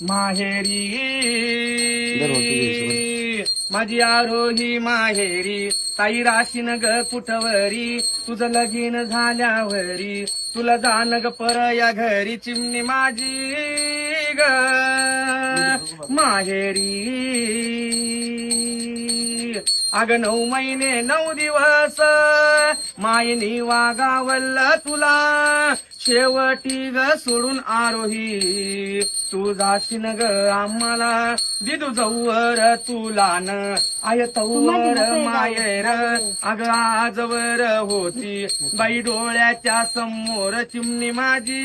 माहेरी माझी आरोही माहेरी ताई राशीन ग कुठवरी तुझं लगीन झाल्यावरी तुला जाण ग पर या घरी चिमणी माझी ग माहेरी अग 9 महिने 9 दिवस मायनी वागावल तुला शेवटी ग सोडून आरोही तू जाशीन ग आम्हाला दिदू जवळ तुला न आय तवर मायर अग आजवर होती बाई डोळ्याच्या समोर चिमणी माझी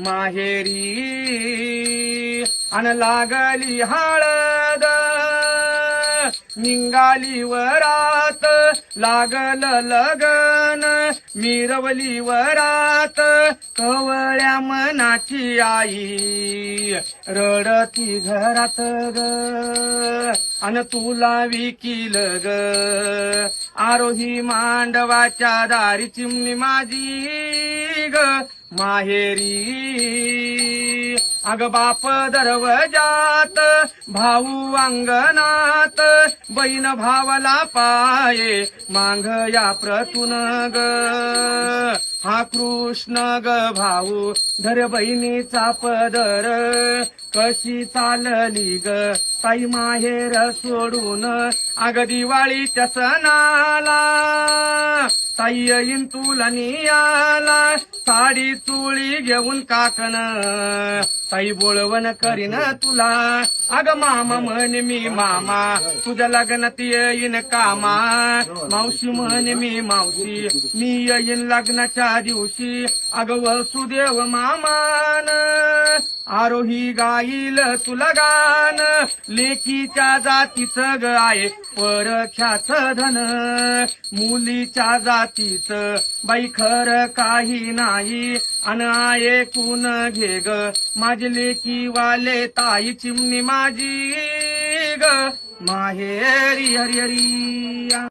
माहेरी अन लागली हळद निंगाली वरात लागल लगन मिरवली वरात कवळ्या मनाची आई रडती घरात ग अन तुला विकील ग आरोही मांडवाच्या दारी चिमणी माझी ग माहेरी अग बाप दरवजात भाऊ अंगणात बहीण भावाला पाये मांग या प्रतून ग हा कृष्ण ग भाऊ धर बहिणीचा पदर कशी चालली ग ताई माहेर सोडून अग दिवाळीच्या सणाला ताई येईन तुला नियाला साडी चुळी घेऊन काकण ताई बोलवण करीन तुला अग मामा म्हणे मी मामा तुझ्या लग्नात येईन कामा मावशी म्हणे मी मावशी मी येईन लग्नाच्या दिवशी अग वसुदेव मामान आरोही गाईल तुला गान लेकीच्या जातीचं ग आहे परख्याचं धन मुलीच्या जातीचं बाई खरं काही नाही अन ऐकून घे ग माझी लेकी वाले ताई चिमणी माझी ग माहेरी हरी हरी